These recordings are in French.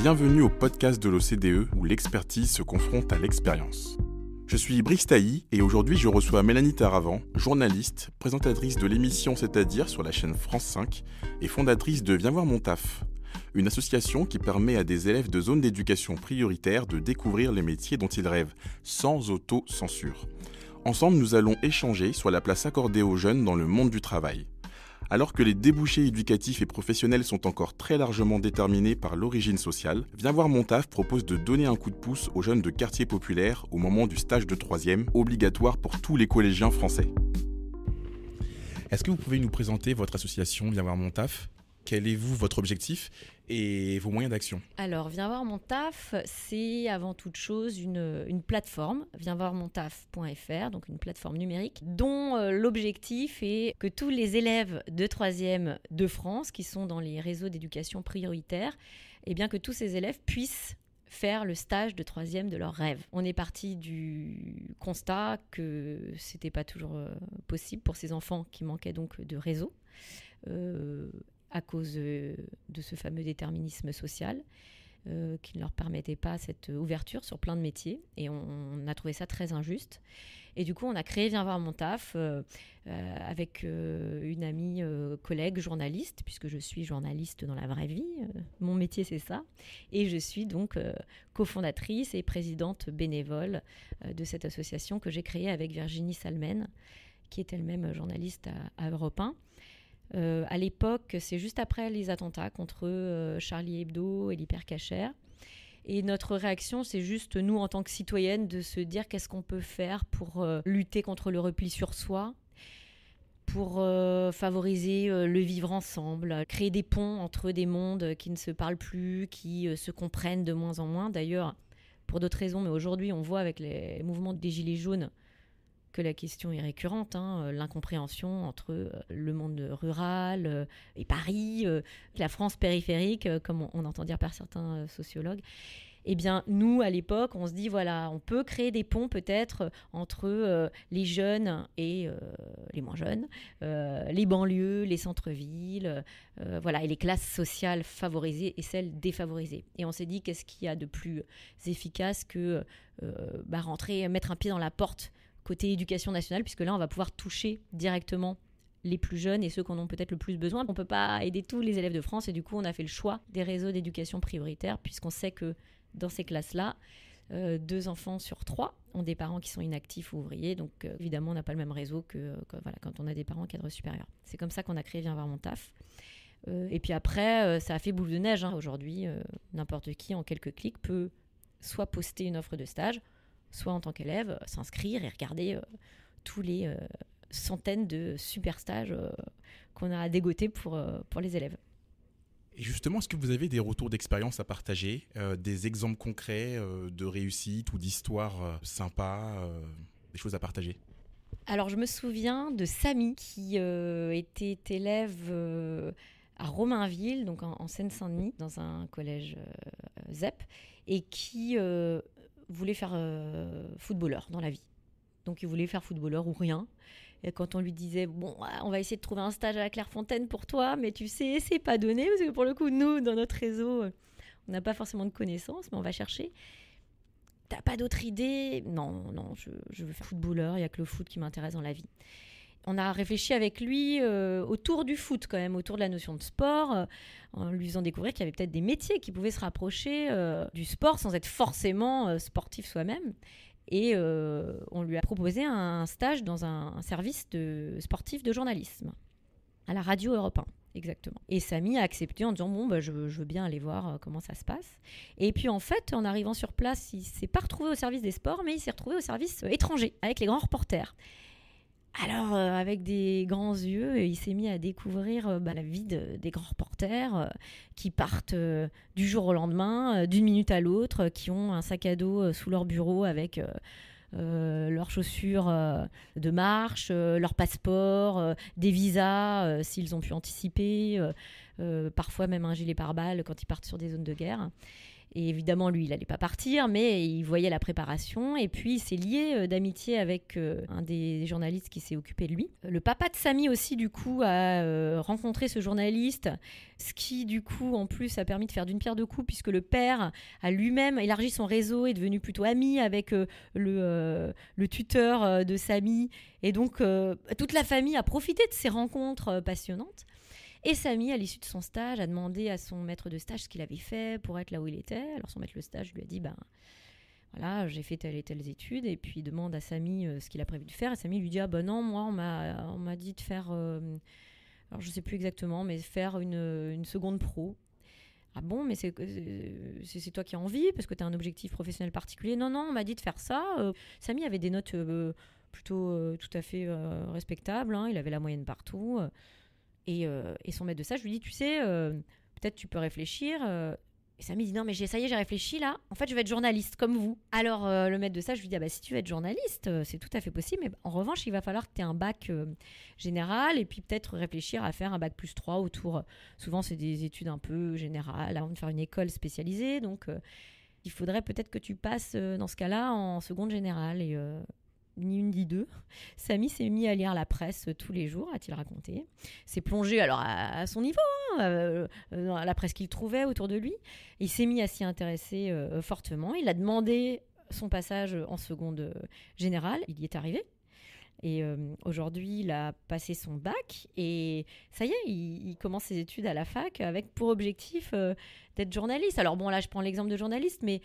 Bienvenue au podcast de l'OCDE où l'expertise se confronte à l'expérience. Je suis Brice Tailly et aujourd'hui je reçois Mélanie Taravant, journaliste, présentatrice de l'émission C'est-à-dire sur la chaîne France 5 et fondatrice de Viens voir mon taf, une association qui permet à des élèves de zones d'éducation prioritaire de découvrir les métiers dont ils rêvent, sans auto-censure. Ensemble, nous allons échanger sur la place accordée aux jeunes dans le monde du travail. Alors que les débouchés éducatifs et professionnels sont encore très largement déterminés par l'origine sociale, Viens voir mon taf propose de donner un coup de pouce aux jeunes de quartiers populaires au moment du stage de 3e, obligatoire pour tous les collégiens français. Est-ce que vous pouvez nous présenter votre association Viens voir mon taf ? Quel est votre objectif et vos moyens d'action ? Alors, Viens voir mon taf, c'est avant toute chose une plateforme, viensvoirmontaf.fr, donc une plateforme numérique, dont l'objectif est que tous les élèves de 3e de France, qui sont dans les réseaux d'éducation prioritaire, eh bien que tous ces élèves puissent faire le stage de 3e de leur rêve. On est parti du constat que c'était pas toujours possible pour ces enfants qui manquaient donc de réseau. À cause de ce fameux déterminisme social qui ne leur permettait pas cette ouverture sur plein de métiers. Et on a trouvé ça très injuste. Et du coup, on a créé Viens voir mon taf avec une amie collègue journaliste, puisque je suis journaliste dans la vraie vie. Mon métier, c'est ça. Et je suis donc cofondatrice et présidente bénévole de cette association que j'ai créée avec Virginie Salmen, qui est elle-même journaliste à Europe 1. À l'époque, c'est juste après les attentats contre Charlie Hebdo et l'Hypercacher. Et notre réaction, c'est juste nous, en tant que citoyennes, de se dire qu'est-ce qu'on peut faire pour lutter contre le repli sur soi, pour favoriser le vivre ensemble, créer des ponts entre des mondes qui ne se parlent plus, qui se comprennent de moins en moins. D'ailleurs, pour d'autres raisons, mais aujourd'hui, on voit avec les mouvements des Gilets jaunes que la question est récurrente, l'incompréhension entre le monde rural et Paris, la France périphérique, comme on entend dire par certains sociologues. Eh bien, nous, à l'époque, on se dit, voilà, on peut créer des ponts peut-être entre les jeunes et les moins jeunes, les banlieues, les centres-villes, et les classes sociales favorisées et celles défavorisées. Et on s'est dit, qu'est-ce qu'il y a de plus efficace que mettre un pied dans la porte côté éducation nationale, puisque là, on va pouvoir toucher directement les plus jeunes et ceux qui en ont peut-être le plus besoin. On ne peut pas aider tous les élèves de France et du coup, on a fait le choix des réseaux d'éducation prioritaire, puisqu'on sait que dans ces classes-là, 2 enfants sur 3 ont des parents qui sont inactifs ou ouvriers. Donc, évidemment, on n'a pas le même réseau que quand on a des parents cadres supérieurs. C'est comme ça qu'on a créé Viens voir mon taf. Et puis après, ça a fait boule de neige. Aujourd'hui, n'importe qui, en quelques clics, peut soit poster une offre de stage, soit en tant qu'élève, s'inscrire et regarder tous les centaines de super stages qu'on a à dégoter pour les élèves. Et justement, est-ce que vous avez des retours d'expérience à partager, des exemples concrets de réussite ou d'histoires sympas, des choses à partager ? Alors, je me souviens de Samy qui était élève à Romainville, donc en Seine-Saint-Denis, dans un collège ZEP, et qui voulait faire footballeur dans la vie. Donc il voulait faire footballeur ou rien. Et quand on lui disait, bon, on va essayer de trouver un stage à la Clairefontaine pour toi, mais tu sais, c'est pas donné, parce que pour le coup, nous, dans notre réseau, on n'a pas forcément de connaissances, mais on va chercher. T'as pas d'autre idée ? Non, je veux faire footballeur, il n'y a que le foot qui m'intéresse dans la vie. On a réfléchi avec lui autour du foot quand même, autour de la notion de sport, en lui faisant découvrir qu'il y avait peut-être des métiers qui pouvaient se rapprocher du sport sans être forcément sportif soi-même. Et on lui a proposé un stage dans un service sportif de journalisme, à la radio Europe 1, exactement. Et Samy a accepté en disant, je veux bien aller voir comment ça se passe. Et puis en fait, en arrivant sur place, il ne s'est pas retrouvé au service des sports, mais il s'est retrouvé au service étranger, avec les grands reporters. Alors, avec des grands yeux, il s'est mis à découvrir la vie des grands reporters qui partent du jour au lendemain, d'une minute à l'autre, qui ont un sac à dos sous leur bureau avec leurs chaussures de marche, leur passeport, des visas s'ils ont pu anticiper, parfois même un gilet pare-balles quand ils partent sur des zones de guerre. Et évidemment, lui, il n'allait pas partir, mais il voyait la préparation. Et puis, il s'est lié d'amitié avec un des journalistes qui s'est occupé de lui. Le papa de Samy aussi, du coup, a rencontré ce journaliste, ce qui, du coup, en plus, a permis de faire d'une pierre deux coups, puisque le père a lui-même élargi son réseau, est devenu plutôt ami avec le tuteur de Samy. Et donc, toute la famille a profité de ces rencontres passionnantes. Et Samy, à l'issue de son stage, a demandé à son maître de stage ce qu'il avait fait pour être là où il était. Alors son maître de stage lui a dit, voilà, j'ai fait telles et telles études. Et puis il demande à Samy ce qu'il a prévu de faire. Et Samy lui dit, non, moi on m'a dit de faire, alors je sais plus exactement, mais faire une seconde pro. Ah bon, mais c'est toi qui as envie parce que tu as un objectif professionnel particulier. Non, on m'a dit de faire ça. Samy avait des notes plutôt tout à fait respectables. Il avait la moyenne partout. Et son maître de stage lui dit, tu sais, peut-être tu peux réfléchir. Et Samy dit, non, mais ça y est, j'ai réfléchi là. En fait, je vais être journaliste comme vous. Alors, le maître de stage lui dit, si tu veux être journaliste, c'est tout à fait possible. Mais en revanche, il va falloir que tu aies un bac général et puis peut-être réfléchir à faire un bac plus 3 autour. Souvent, c'est des études un peu générales avant de faire une école spécialisée. Donc, il faudrait peut-être que tu passes, dans ce cas-là, en seconde générale. Et ni une ni deux. Samy s'est mis à lire la presse tous les jours, a-t-il raconté. S'est plongé alors à son niveau, dans la presse qu'il trouvait autour de lui. Il s'est mis à s'y intéresser fortement. Il a demandé son passage en seconde générale. Il y est arrivé. Et aujourd'hui, il a passé son bac et ça y est, il commence ses études à la fac avec pour objectif d'être journaliste. Alors bon, là, je prends l'exemple de journaliste, mais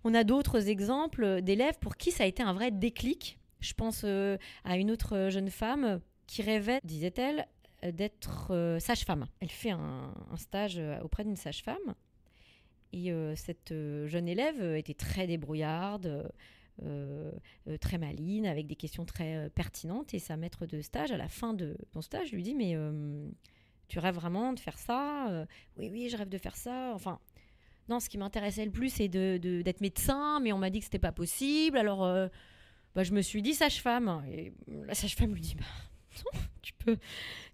on a d'autres exemples d'élèves pour qui ça a été un vrai déclic. Je pense à une autre jeune femme qui rêvait, disait-elle, d'être sage-femme. Elle fait un stage auprès d'une sage-femme et cette jeune élève était très débrouillarde, très maligne, avec des questions très pertinentes. Et sa maître de stage, à la fin de son stage, lui dit « Mais tu rêves vraiment de faire ça ?»« Oui, je rêve de faire ça. » Enfin, non, ce qui m'intéressait le plus, c'est d'être médecin, mais on m'a dit que c'était pas possible. Alors, je me suis dit sage-femme. Et la sage-femme lui dit non,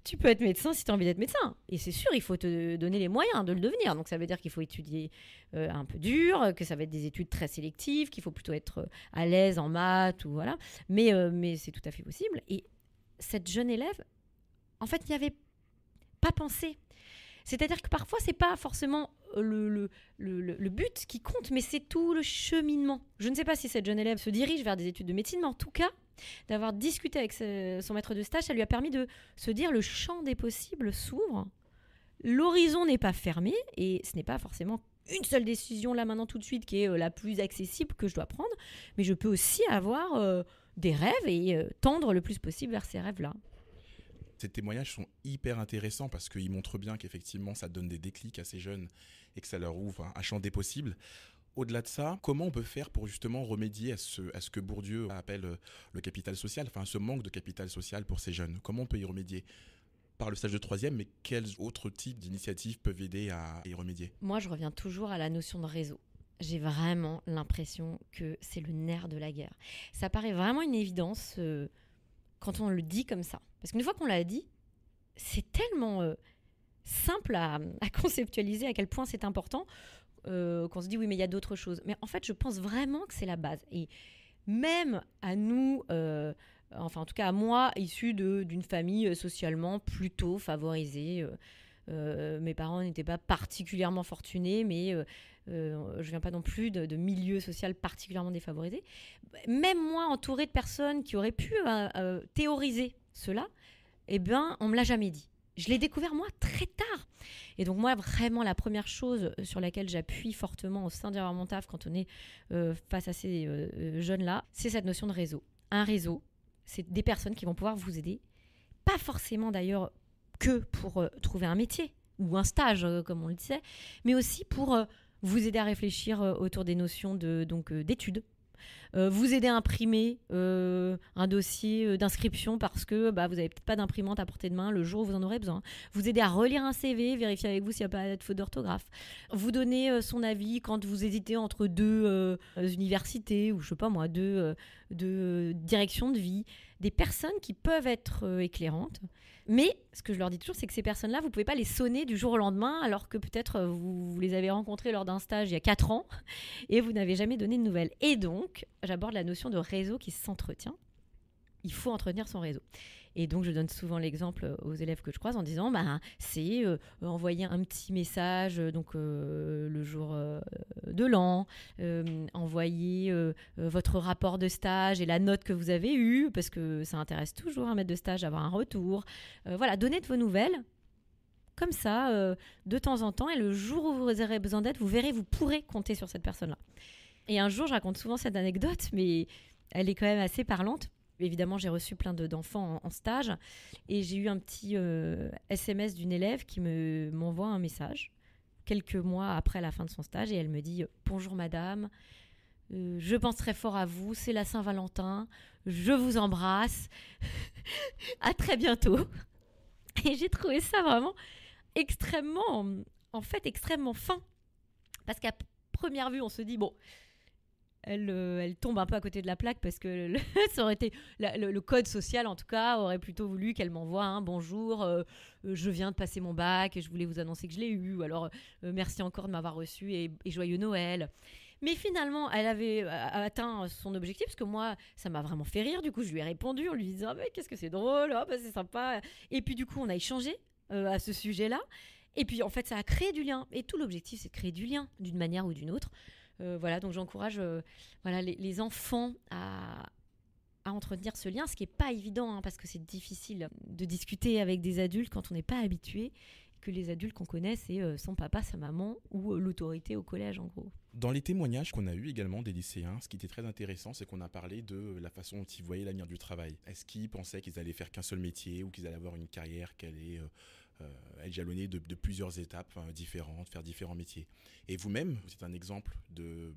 tu peux être médecin si tu as envie d'être médecin. Et c'est sûr, il faut te donner les moyens de le devenir. Donc ça veut dire qu'il faut étudier un peu dur, que ça va être des études très sélectives, qu'il faut plutôt être à l'aise en maths ou voilà. Mais c'est tout à fait possible. Et cette jeune élève, en fait, n'y avait pas pensé. C'est-à-dire que parfois, c'est pas forcément le but qui compte, mais c'est tout le cheminement. Je ne sais pas si cette jeune élève se dirige vers des études de médecine, mais en tout cas, d'avoir discuté avec son maître de stage, ça lui a permis de se dire le champ des possibles s'ouvre. L'horizon n'est pas fermé et ce n'est pas forcément une seule décision là maintenant tout de suite qui est la plus accessible que je dois prendre, mais je peux aussi avoir des rêves et tendre le plus possible vers ces rêves-là. Ces témoignages sont hyper intéressants parce qu'ils montrent bien qu'effectivement ça donne des déclics à ces jeunes et que ça leur ouvre un champ des possibles. Au-delà de ça, comment on peut faire pour justement remédier à ce que Bourdieu appelle le capital social, enfin ce manque de capital social pour ces jeunes? Comment on peut y remédier? Par le stage de troisième, mais quels autres types d'initiatives peuvent aider à y remédier? Moi, je reviens toujours à la notion de réseau. J'ai vraiment l'impression que c'est le nerf de la guerre. Ça paraît vraiment une évidence quand on le dit comme ça. Parce qu'une fois qu'on l'a dit, c'est tellement simple à conceptualiser à quel point c'est important qu'on se dit oui, mais il y a d'autres choses. Mais en fait, je pense vraiment que c'est la base. Et même à nous, enfin en tout cas à moi, issue d'une famille socialement plutôt favorisée, mes parents n'étaient pas particulièrement fortunés, mais je viens pas non plus de milieu social particulièrement défavorisé. Même moi, entourée de personnes qui auraient pu théoriser cela, eh bien, on me l'a jamais dit. Je l'ai découvert, moi, très tard. Et donc, moi, vraiment, la première chose sur laquelle j'appuie fortement au sein d'Y avoir mon taf quand on est face à ces jeunes-là, c'est cette notion de réseau. Un réseau, c'est des personnes qui vont pouvoir vous aider. Pas forcément, d'ailleurs, que pour trouver un métier ou un stage, comme on le disait, mais aussi pour vous aider à réfléchir autour des notions d'études, vous aider à imprimer un dossier d'inscription parce que vous n'avez peut-être pas d'imprimante à portée de main le jour où vous en aurez besoin. Vous aider à relire un CV, vérifier avec vous s'il n'y a pas de faute d'orthographe. Vous donner son avis quand vous hésitez entre deux universités ou je sais pas moi, deux directions de vie. Des personnes qui peuvent être éclairantes. Mais ce que je leur dis toujours, c'est que ces personnes-là, vous ne pouvez pas les sonner du jour au lendemain alors que peut-être vous les avez rencontrées lors d'un stage il y a 4 ans et vous n'avez jamais donné de nouvelles. Et donc, j'aborde la notion de réseau qui s'entretient. Il faut entretenir son réseau. Et donc, je donne souvent l'exemple aux élèves que je croise en disant c'est envoyer un petit message le jour de l'an, envoyer votre rapport de stage et la note que vous avez eue, parce que ça intéresse toujours un maître de stage d'avoir un retour. Donnez de vos nouvelles. Comme ça, de temps en temps, et le jour où vous aurez besoin d'aide, vous verrez, vous pourrez compter sur cette personne-là. Et un jour, je raconte souvent cette anecdote, mais elle est quand même assez parlante. Évidemment, j'ai reçu plein d'enfants en stage et j'ai eu un petit SMS d'une élève qui m'envoie un message quelques mois après la fin de son stage et elle me dit « Bonjour madame, je pense très fort à vous, c'est la Saint-Valentin, je vous embrasse, à très bientôt ». Et j'ai trouvé ça vraiment extrêmement fin. Parce qu'à première vue, on se dit « Bon ». Elle tombe un peu à côté de la plaque parce que ça aurait été le code social en tout cas aurait plutôt voulu qu'elle m'envoie un bonjour, je viens de passer mon bac et je voulais vous annoncer que je l'ai eu, ou alors merci encore de m'avoir reçu et joyeux Noël. Mais finalement, elle avait atteint son objectif parce que moi, ça m'a vraiment fait rire. Du coup, je lui ai répondu en lui disant mais qu'est-ce que c'est drôle, c'est sympa. Et puis du coup, on a échangé à ce sujet-là. Et puis en fait, ça a créé du lien. Et tout l'objectif, c'est de créer du lien d'une manière ou d'une autre. Donc j'encourage les enfants à entretenir ce lien, ce qui n'est pas évident parce que c'est difficile de discuter avec des adultes quand on n'est pas habitué, que les adultes qu'on connaît, c'est son papa, sa maman ou l'autorité au collège en gros. Dans les témoignages qu'on a eus également des lycéens, ce qui était très intéressant, c'est qu'on a parlé de la façon dont ils voyaient l'avenir du travail. Est-ce qu'ils pensaient qu'ils allaient faire qu'un seul métier ou qu'ils allaient avoir une carrière qui allait être jalonnée de plusieurs étapes différentes, faire différents métiers. Et vous-même, c'est un exemple de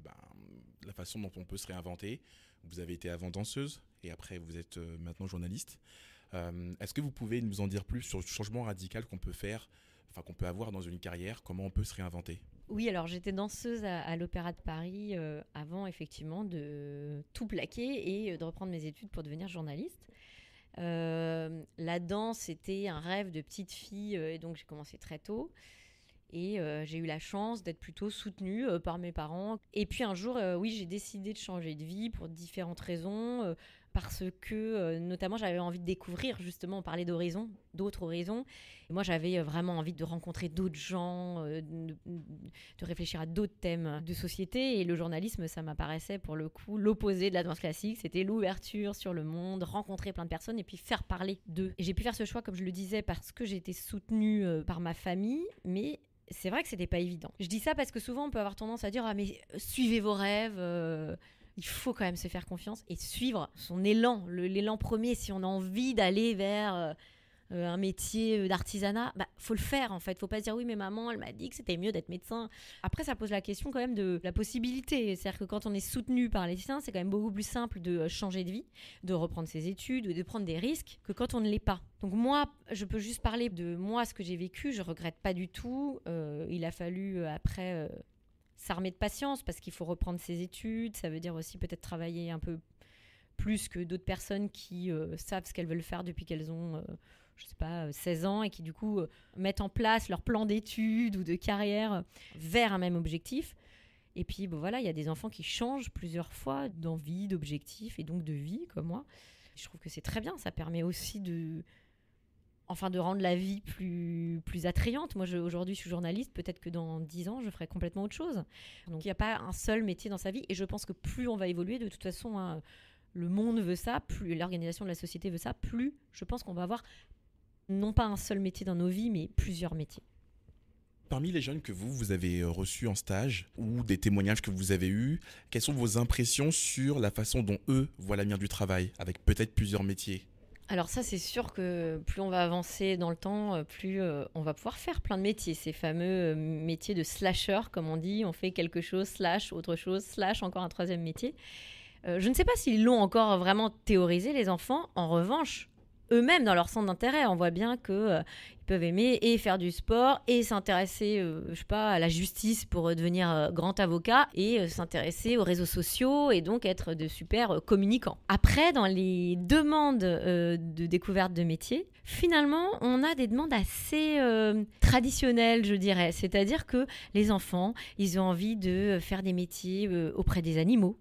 la façon dont on peut se réinventer. Vous avez été avant danseuse et après vous êtes maintenant journaliste. Est-ce que vous pouvez nous en dire plus sur le changement radical qu'on peut faire, qu'on peut avoir dans une carrière, comment on peut se réinventer ? Oui, alors j'étais danseuse à l'Opéra de Paris avant effectivement de tout plaquer et de reprendre mes études pour devenir journaliste. La danse, c'était un rêve de petite fille et donc j'ai commencé très tôt. Et j'ai eu la chance d'être plutôt soutenue par mes parents. Et puis un jour, j'ai décidé de changer de vie pour différentes raisons. Parce que, notamment, j'avais envie de découvrir, justement, on parlait d'horizons, d'autres horizons. Et moi, j'avais vraiment envie de rencontrer d'autres gens, de réfléchir à d'autres thèmes de société. Et le journalisme, ça m'apparaissait, pour le coup, l'opposé de la danse classique. C'était l'ouverture sur le monde, rencontrer plein de personnes et puis faire parler d'eux. Et j'ai pu faire ce choix, comme je le disais, parce que j'ai été soutenue par ma famille, mais c'est vrai que c'était pas évident. Je dis ça parce que souvent, on peut avoir tendance à dire « Ah, mais suivez vos rêves ». Il faut quand même se faire confiance et suivre son élan, l'élan premier. Si on a envie d'aller vers un métier d'artisanat, faut le faire en fait. Faut pas se dire oui mais maman elle m'a dit que c'était mieux d'être médecin. Après ça pose la question quand même de la possibilité. C'est-à-dire que quand on est soutenu par les siens, c'est quand même beaucoup plus simple de changer de vie, de reprendre ses études ou de prendre des risques que quand on ne l'est pas. Donc moi, je peux juste parler de moi, ce que j'ai vécu. Je regrette pas du tout. Il a fallu après... s'armer de patience parce qu'il faut reprendre ses études, ça veut dire aussi peut-être travailler un peu plus que d'autres personnes qui savent ce qu'elles veulent faire depuis qu'elles ont, 16 ans et qui du coup mettent en place leur plan d'études ou de carrière vers un même objectif. Et puis il y a des enfants qui changent plusieurs fois d'envie, d'objectif et donc de vie comme moi. Je trouve que c'est très bien, ça permet aussi de rendre la vie plus attrayante. Moi, aujourd'hui, je suis journaliste. Peut-être que dans 10 ans, je ferai complètement autre chose. Donc, il n'y a pas un seul métier dans sa vie. Et je pense que plus on va évoluer, de toute façon, le monde veut ça, plus l'organisation de la société veut ça, plus je pense qu'on va avoir non pas un seul métier dans nos vies, mais plusieurs métiers. Parmi les jeunes que vous avez reçus en stage ou des témoignages que vous avez eus, quelles sont vos impressions sur la façon dont eux voient l'avenir du travail, avec peut-être plusieurs métiers ? Alors ça, c'est sûr que plus on va avancer dans le temps, plus on va pouvoir faire plein de métiers. Ces fameux métiers de slasher, comme on dit, on fait quelque chose, slash, autre chose, slash, encore un troisième métier. Je ne sais pas s'ils l'ont encore vraiment théorisé, les enfants. En revanche, eux-mêmes, dans leur centre d'intérêt, on voit bien qu'ils peuvent aimer et faire du sport et s'intéresser, à la justice pour devenir grand avocat et s'intéresser aux réseaux sociaux et donc être de super communicants. Après, dans les demandes de découverte de métiers, finalement, on a des demandes assez traditionnelles, je dirais. C'est-à-dire que les enfants, ils ont envie de faire des métiers auprès des animaux.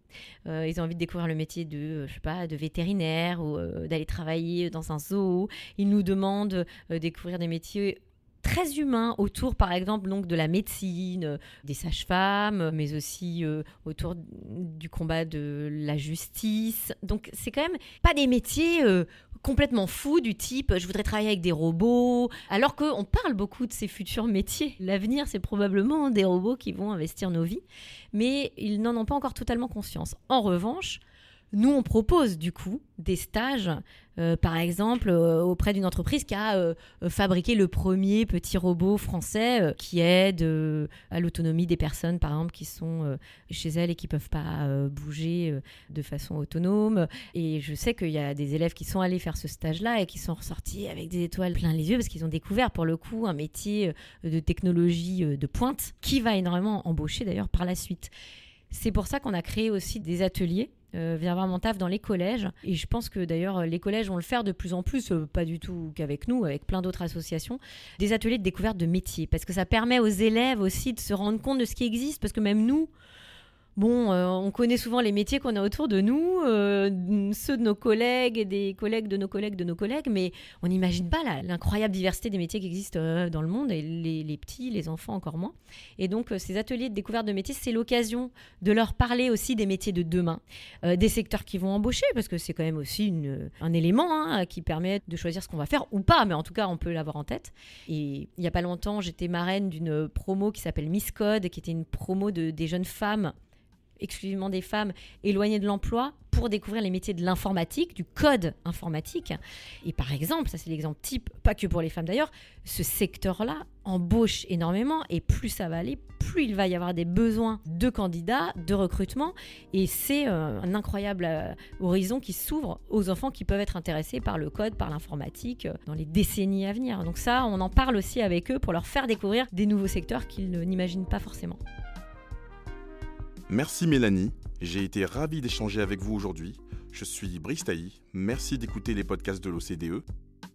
Ils ont envie de découvrir le métier de vétérinaire ou d'aller travailler dans un zoo. Ils nous demandent de découvrir des métiers très humains autour, par exemple, donc, de la médecine, des sages-femmes, mais aussi autour du combat de la justice. Donc, c'est quand même pas des métiers complètement fous du type « je voudrais travailler avec des robots », alors qu'on parle beaucoup de ces futurs métiers. L'avenir, c'est probablement des robots qui vont investir nos vies, mais ils n'en ont pas encore totalement conscience. En revanche, nous, on propose du coup des stages, par exemple, auprès d'une entreprise qui a fabriqué le premier petit robot français qui aide à l'autonomie des personnes, par exemple, qui sont chez elles et qui ne peuvent pas bouger de façon autonome. Et je sais qu'il y a des élèves qui sont allés faire ce stage-là et qui sont ressortis avec des étoiles plein les yeux parce qu'ils ont découvert, pour le coup, un métier de technologie de pointe qui va énormément embaucher d'ailleurs par la suite. C'est pour ça qu'on a créé aussi des ateliers Viens voir mon taf dans les collèges. Et je pense que d'ailleurs, les collèges vont le faire de plus en plus, pas du tout qu'avec nous, avec plein d'autres associations, des ateliers de découverte de métiers. Parce que ça permet aux élèves aussi de se rendre compte de ce qui existe. Parce que même nous, on connaît souvent les métiers qu'on a autour de nous, ceux de nos collègues et des collègues de nos collègues de nos collègues, mais on n'imagine pas l'incroyable diversité des métiers qui existent dans le monde, et les petits, les enfants encore moins. Et donc, ces ateliers de découverte de métiers, c'est l'occasion de leur parler aussi des métiers de demain, des secteurs qui vont embaucher, parce que c'est quand même aussi un élément qui permet de choisir ce qu'on va faire ou pas, mais en tout cas, on peut l'avoir en tête. Et il n'y a pas longtemps, j'étais marraine d'une promo qui s'appelle Miss Code, qui était une promo des jeunes femmes, exclusivement des femmes éloignées de l'emploi, pour découvrir les métiers de l'informatique, du code informatique. Et par exemple, ça c'est l'exemple type, pas que pour les femmes d'ailleurs, ce secteur-là embauche énormément, et plus ça va aller, plus il va y avoir des besoins de candidats, de recrutement, et c'est un incroyable horizon qui s'ouvre aux enfants qui peuvent être intéressés par le code, par l'informatique, dans les décennies à venir. Donc ça, on en parle aussi avec eux pour leur faire découvrir des nouveaux secteurs qu'ils n'imaginent pas forcément. Merci Mélanie, j'ai été ravi d'échanger avec vous aujourd'hui. Je suis Brice Tailly, merci d'écouter les podcasts de l'OCDE.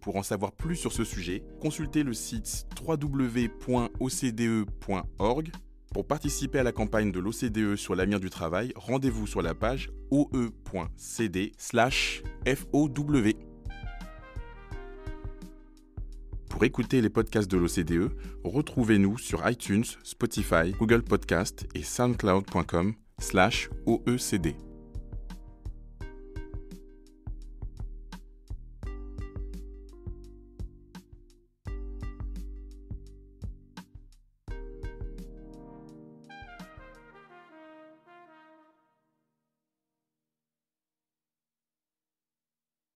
Pour en savoir plus sur ce sujet, consultez le site www.ocde.org. Pour participer à la campagne de l'OCDE sur l'avenir du travail, rendez-vous sur la page oe.cd/FOW. Pour écouter les podcasts de l'OCDE, retrouvez-nous sur iTunes, Spotify, Google Podcasts et soundcloud.com/OECD.